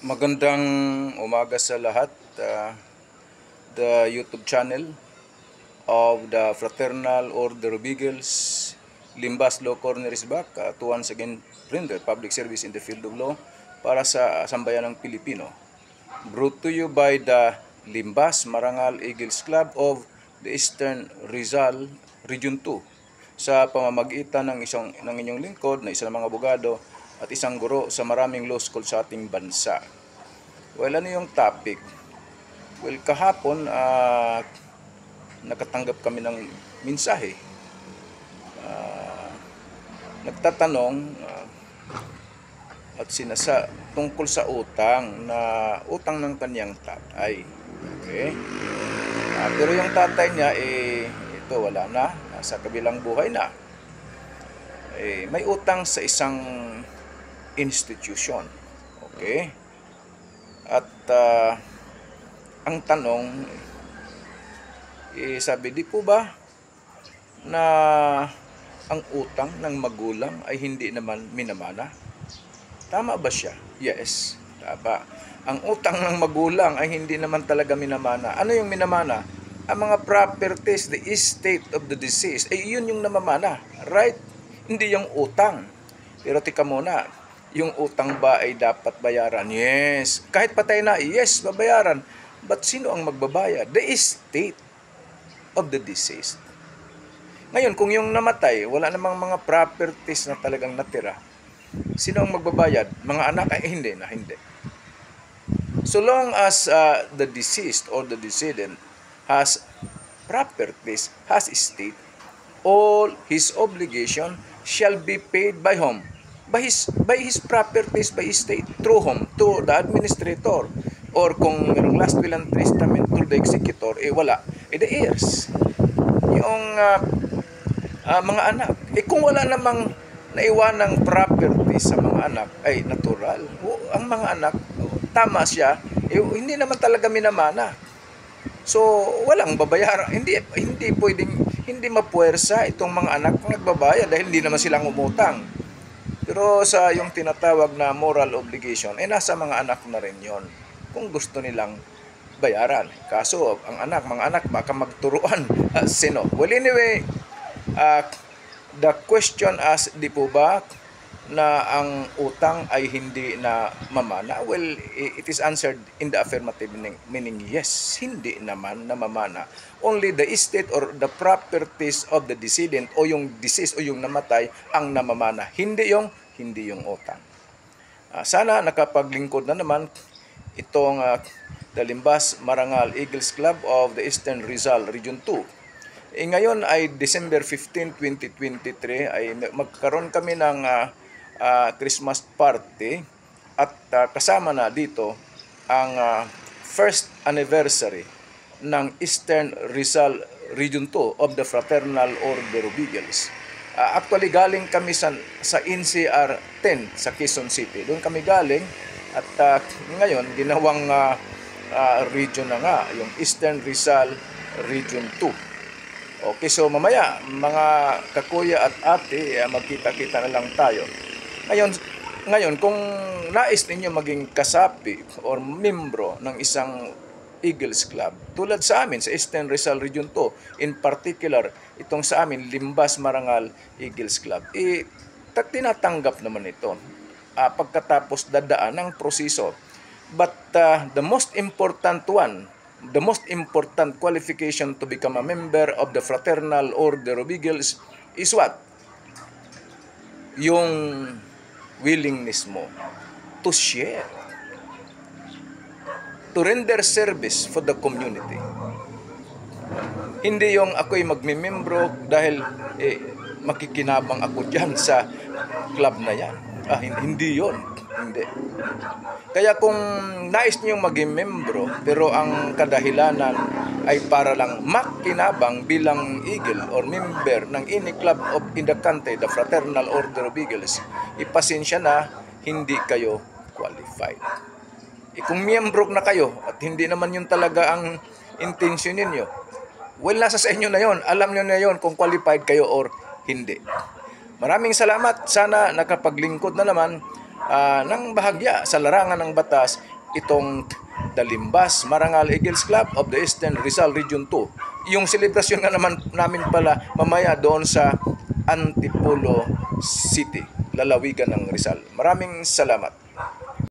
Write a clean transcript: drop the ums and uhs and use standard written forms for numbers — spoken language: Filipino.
Magandang umaga sa lahat. The YouTube channel of the Fraternal Order of Eagles, Limbas Law Corner is back to once again render public service in the field of law para sa sambayan ng Pilipino. Brought to you by the Limbas Marangal Eagles Club of the Eastern Rizal Region 2 sa pamamagitan ng inyong lingkod na isang mga abogado at isang guro sa maraming law school sa ating bansa. Well, ano yung topic? Well, kahapon nakatanggap kami ng mensahe. Nagtatanong at tungkol sa utang ng kaniyang tatay. Okay? Pero yung tatay niya ito wala na, nasa kabilang buhay na. May utang sa isang institution. Okay? At ang tanong, sabi, di po ba na ang utang ng magulang ay hindi naman minamana? Tama ba siya? Yes, tama. Ang utang ng magulang ay hindi naman talaga minamana. Ano yung minamana? Ang mga properties, the estate of the deceased, yun yung namamana. Right? Hindi yung utang. Pero tika muna, yung utang ba ay dapat bayaran? Yes. Kahit patay na, yes, babayaran. But sino ang magbabayad? The estate of the deceased. Ngayon, kung yung namatay, wala namang mga properties na talagang natira, sino ang magbabayad? Mga anak ay hindi. So long as the deceased or the decedent has properties, has estate, all his obligation shall be paid by whom? By his properties, by his estate, through whom? To the administrator. Or kung merong last will and testament to the executor, wala. The heirs. Yung mga anak. Kung wala namang naiwanang property sa mga anak, ay natural. Ang mga anak, tama siya, hindi naman talaga minamana. So, walang babayaran. Hindi pwedeng, hindi mapuwersa itong mga anak na nagbabayad dahil hindi naman silang umutang. Pero sa yung tinatawag na moral obligation, nasa mga anak na rin yon kung gusto nilang bayaran. Kaso, mga anak, baka magturuan. Sino? Well, anyway, the question as, di po ba na ang utang ay hindi na mamana? Well, it is answered in the affirmative, meaning yes, hindi naman na mamana. Only the estate or the properties of the decedent o yung deceased o yung namatay ang namamana. Hindi yung utang. Sana nakapaglingkod na naman itong the Limbas Marangal Eagles Club of the Eastern Rizal Region 2. Ngayon ay December 15, 2023 ay magkaroon kami ng Christmas party at kasama na dito ang first anniversary ng Eastern Rizal Region 2 of the Fraternal Order of Eagles. Actually, galing kami sa NCR 10 sa Quezon City. Doon kami galing at ngayon ginawang region na nga, yung Eastern Rizal Region 2. Okay, so mamaya mga kakuya at ate, magkita-kita na lang tayo. Ngayon, kung nais ninyo maging kasapi or membro ng isang Eagles Club, tulad sa amin sa Eastern Rizal Region 2, in particular, itong sa amin, Limbas Marangal Eagles Club, tinatanggap naman ito pagkatapos dadaan ng proseso. But the most important qualification to become a member of the Fraternal Order of Eagles is what? Yung willingness mo to share, to render service for the community. Hindi yung ako'y magmimembro dahil makikinabang ako dyan sa club na yan. Hindi yon. Hindi. Kaya kung nais niyong maging membro pero ang kadahilanan ay para lang makinabang bilang Eagle or member ng any club in the country, the Fraternal Order of Eagles, ipasensya na, hindi kayo qualified. Kung miyembro na kayo at hindi naman yun talaga ang intention ninyo, well, nasa sa inyo na yon. Alam nyo na yon kung qualified kayo or hindi. Maraming salamat. Sana nakapaglingkod na naman ng bahagya sa larangan ng batas itong Dalimbas Marangal Eagles Club of the Eastern Rizal Region 2. Yung selebrasyon nga naman namin pala mamaya doon sa Antipolo City, lalawigan ng Rizal. Maraming salamat.